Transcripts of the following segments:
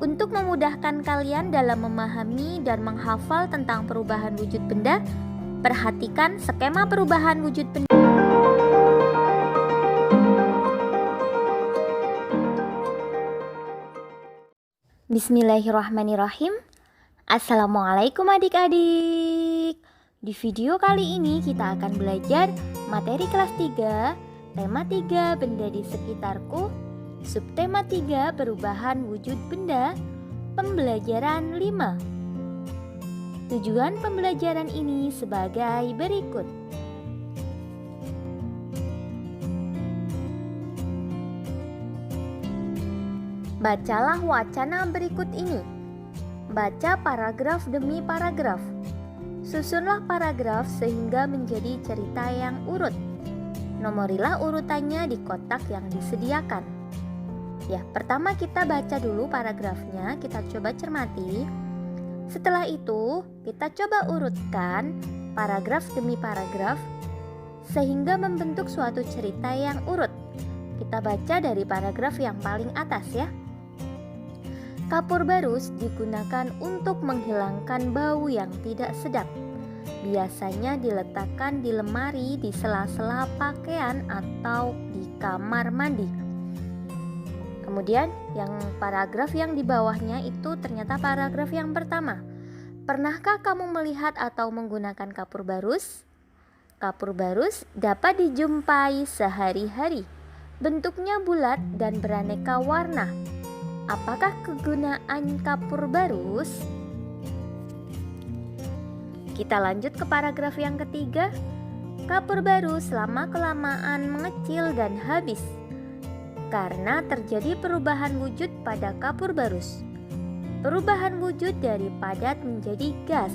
Untuk memudahkan kalian dalam memahami dan menghafal tentang perubahan wujud benda, perhatikan skema perubahan wujud benda. Bismillahirrahmanirrahim. Assalamualaikum adik-adik. Di video kali ini kita akan belajar materi kelas 3, tema 3 benda di sekitarku, subtema 3 perubahan wujud benda, pembelajaran 5. Tujuan pembelajaran ini sebagai berikut. Bacalah wacana berikut ini. Baca paragraf demi paragraf. Susunlah paragraf sehingga menjadi cerita yang urut. Nomorilah urutannya di kotak yang disediakan. Ya, pertama kita baca dulu paragrafnya, kita coba cermati. Setelah itu, kita coba urutkan paragraf demi paragraf sehingga membentuk suatu cerita yang urut. Kita baca dari paragraf yang paling atas ya. Kapur barus digunakan untuk menghilangkan bau yang tidak sedap. Biasanya diletakkan di lemari di sela-sela pakaian atau di kamar mandi. Kemudian yang paragraf yang di bawahnya itu ternyata paragraf yang pertama. Pernahkah kamu melihat atau menggunakan kapur barus? Kapur barus dapat dijumpai sehari-hari. Bentuknya bulat dan beraneka warna. Apakah kegunaan kapur barus? Kita lanjut ke paragraf yang ketiga. Kapur barus lama-kelamaan mengecil dan habis karena terjadi perubahan wujud pada kapur barus. Perubahan wujud dari padat menjadi gas.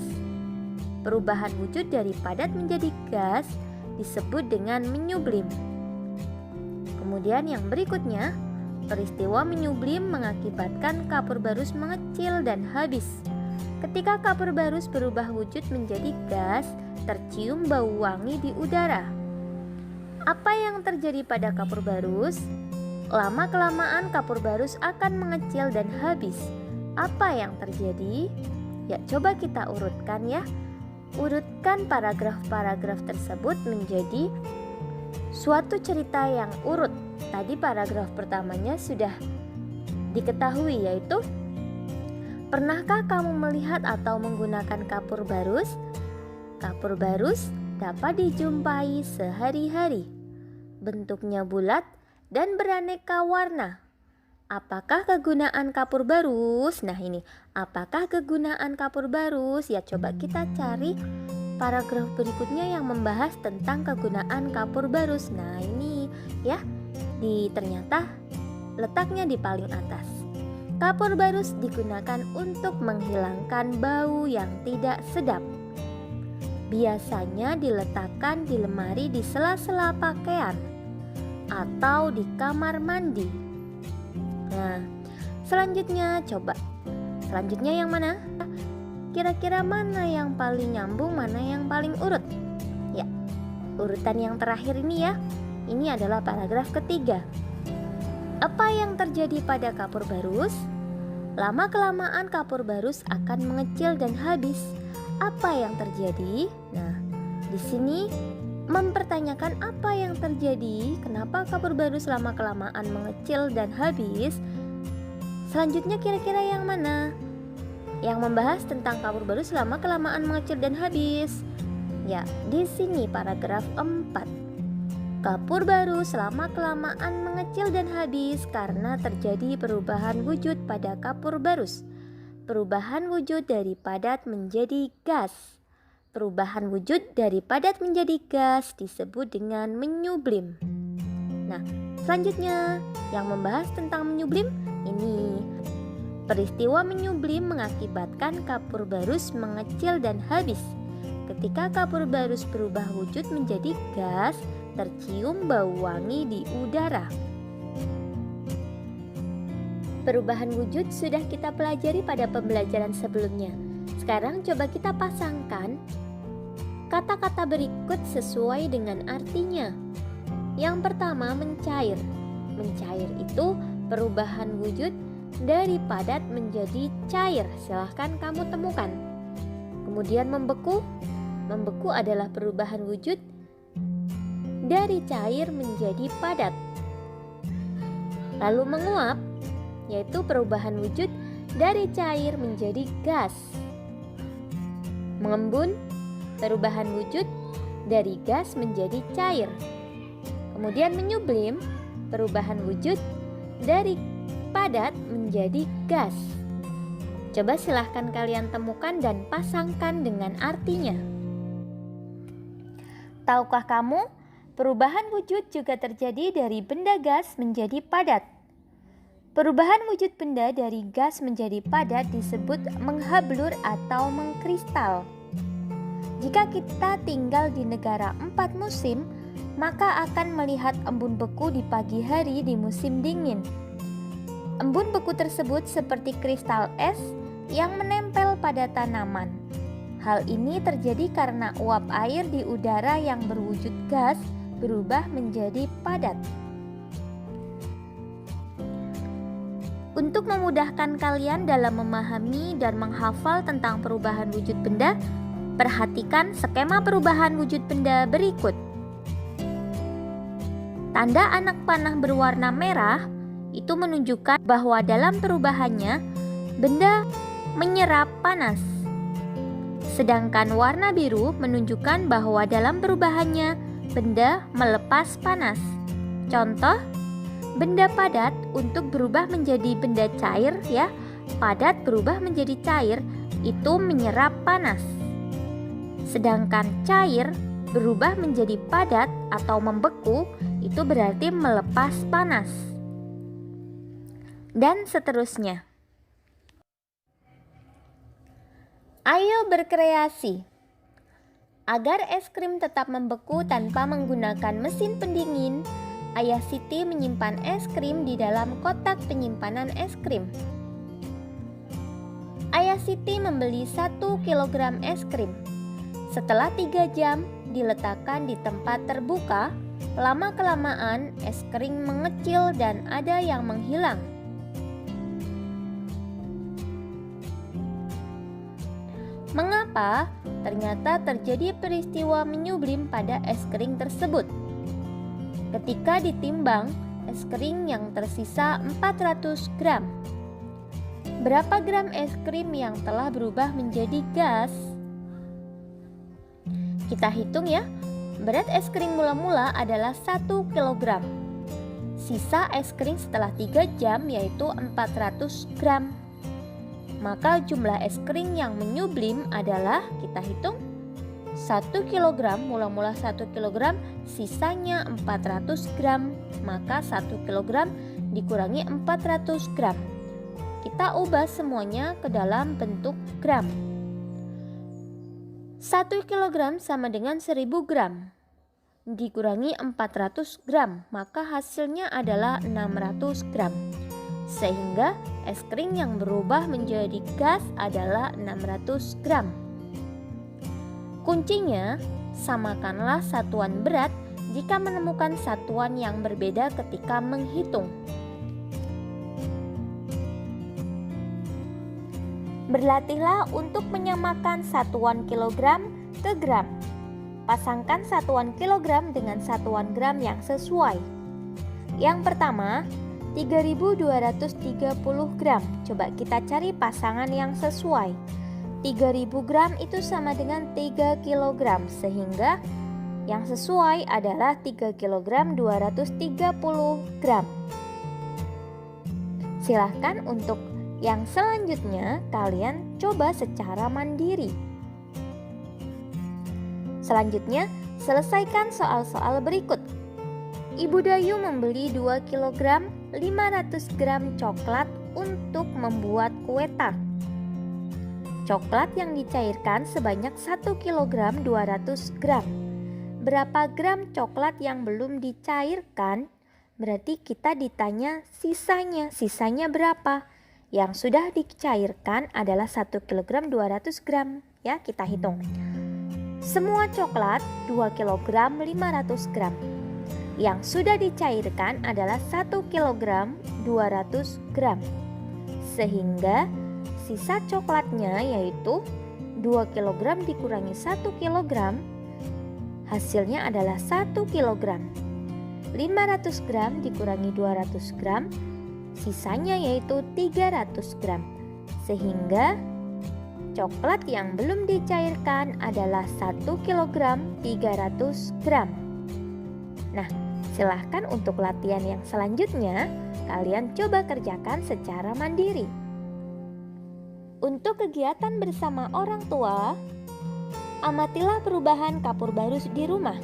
Perubahan wujud dari padat menjadi gas disebut dengan menyublim. Kemudian yang berikutnya, peristiwa menyublim mengakibatkan kapur barus mengecil dan habis. Ketika kapur barus berubah wujud menjadi gas, tercium bau wangi di udara. Apa yang terjadi pada kapur barus? Lama-kelamaan kapur barus akan mengecil dan habis. Apa yang terjadi? Ya, coba kita urutkan ya. Urutkan paragraf-paragraf tersebut menjadi suatu cerita yang urut. Tadi paragraf pertamanya sudah diketahui, yaitu pernahkah kamu melihat atau menggunakan kapur barus? Kapur barus dapat dijumpai sehari-hari. Bentuknya bulat dan beraneka warna. Apakah kegunaan kapur barus? Nah ini, apakah kegunaan kapur barus? Ya coba kita cari paragraf berikutnya yang membahas tentang kegunaan kapur barus. Nah ini ya, ternyata letaknya di paling atas. Kapur barus digunakan untuk menghilangkan bau yang tidak sedap. Biasanya diletakkan di lemari di sela-sela pakaian atau di kamar mandi. Nah, selanjutnya yang mana? Kira-kira mana yang paling nyambung, mana yang paling urut? Ya, urutan yang terakhir ini ya. Ini adalah paragraf ketiga. Apa yang terjadi pada kapur barus? Lama-kelamaan kapur barus akan mengecil dan habis. Apa yang terjadi? Nah, di sini mempertanyakan apa yang terjadi, kenapa kapur barus lama-kelamaan mengecil dan habis. Selanjutnya kira-kira yang mana? Yang membahas tentang kapur barus lama-kelamaan mengecil dan habis. Ya, di sini paragraf 4. Kapur barus lama-kelamaan mengecil dan habis karena terjadi perubahan wujud pada kapur barus. Perubahan wujud dari padat menjadi gas. Perubahan wujud dari padat menjadi gas disebut dengan menyublim. Nah, selanjutnya yang membahas tentang menyublim ini. Peristiwa menyublim mengakibatkan kapur barus mengecil dan habis. Ketika kapur barus berubah wujud menjadi gas, tercium bau wangi di udara. Perubahan wujud sudah kita pelajari pada pembelajaran sebelumnya. Sekarang coba kita pasangkan kata-kata berikut sesuai dengan artinya. Yang pertama, mencair. Mencair itu perubahan wujud dari padat menjadi cair. Silahkan kamu temukan. Kemudian membeku. Membeku adalah perubahan wujud dari cair menjadi padat. Lalu menguap, yaitu perubahan wujud dari cair menjadi gas. Mengembun, perubahan wujud dari gas menjadi cair. Kemudian menyublim, perubahan wujud dari padat menjadi gas. Coba silahkan kalian temukan dan pasangkan dengan artinya. Tahukah kamu, perubahan wujud juga terjadi dari benda gas menjadi padat. Perubahan wujud benda dari gas menjadi padat disebut menghablur atau mengkristal. Jika kita tinggal di negara 4 musim, maka akan melihat embun beku di pagi hari di musim dingin. Embun beku tersebut seperti kristal es yang menempel pada tanaman. Hal ini terjadi karena uap air di udara yang berwujud gas berubah menjadi padat. Untuk memudahkan kalian dalam memahami dan menghafal tentang perubahan wujud benda, perhatikan skema perubahan wujud benda berikut. Tanda anak panah berwarna merah itu menunjukkan bahwa dalam perubahannya benda menyerap panas. Sedangkan warna biru menunjukkan bahwa dalam perubahannya benda melepas panas. Contoh, benda padat untuk berubah menjadi benda cair ya. Padat berubah menjadi cair itu menyerap panas. Sedangkan cair berubah menjadi padat atau membeku itu berarti melepas panas. Dan seterusnya. Ayo berkreasi. Agar es krim tetap membeku tanpa menggunakan mesin pendingin, Ayah Siti menyimpan es krim di dalam kotak penyimpanan es krim. Ayah Siti membeli 1 kg es krim. Setelah 3 jam diletakkan di tempat terbuka, lama-kelamaan es krim mengecil dan ada yang menghilang. Mengapa? Ternyata terjadi peristiwa menyublim pada es krim tersebut. Ketika ditimbang, es krim yang tersisa 400 gram. Berapa gram es krim yang telah berubah menjadi gas? Kita hitung ya. Berat es krim mula-mula adalah 1 kg. Sisa es krim setelah 3 jam yaitu 400 gram. Maka jumlah es krim yang menyublim adalah, kita hitung, 1 kg, mula-mula 1 kg, sisanya 400 gram. Maka 1 kg dikurangi 400 gram. Kita ubah semuanya ke dalam bentuk gram. 1 kg sama dengan 1000 gram. Dikurangi 400 gram, maka hasilnya adalah 600 gram. Sehingga es krim yang berubah menjadi gas adalah 600 gram. Kuncinya, samakanlah satuan berat jika menemukan satuan yang berbeda ketika menghitung. Berlatihlah untuk menyamakan satuan kilogram ke gram. Pasangkan satuan kilogram dengan satuan gram yang sesuai. Yang pertama, 3230 gram. Coba kita cari pasangan yang sesuai. 3000 gram itu sama dengan 3 kg, sehingga yang sesuai adalah 3 kg 230 gram. Silahkan untuk yang selanjutnya kalian coba secara mandiri. Selanjutnya, selesaikan soal-soal berikut. Ibu Dayu membeli 2 kg 500 gram coklat untuk membuat kue tart. Coklat yang dicairkan sebanyak 1 kg 200 gram. Berapa gram coklat yang belum dicairkan? Berarti kita ditanya sisanya. Sisanya berapa? Yang sudah dicairkan adalah 1 kg 200 gram. Ya, kita hitung. Semua coklat 2 kg 500 gram. Yang sudah dicairkan adalah 1 kg 200 gram. sehingga sisa coklatnya yaitu 2 kg dikurangi 1 kg, hasilnya adalah 1 kg. 500 gram dikurangi 200 gram, sisanya yaitu 300 gram. Sehingga coklat yang belum dicairkan adalah 1 kg 300 gram. Nah, silahkan untuk latihan yang selanjutnya, kalian coba kerjakan secara mandiri. Untuk kegiatan bersama orang tua, amatilah perubahan kapur baru di rumah.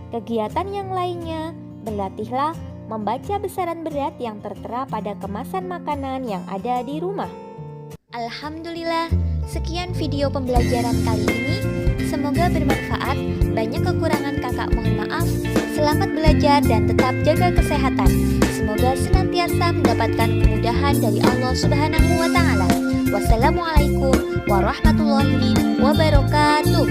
Kegiatan yang lainnya, berlatihlah membaca besaran berat yang tertera pada kemasan makanan yang ada di rumah. Alhamdulillah, sekian video pembelajaran kali ini. Semoga bermanfaat. Banyak kekurangan kakak mohon maaf. Selamat belajar dan tetap jaga kesehatan. Semoga senantiasa mendapatkan kemudahan dari Allah Subhanahu wa Ta'ala. Wassalamualaikum warahmatullahi wabarakatuh.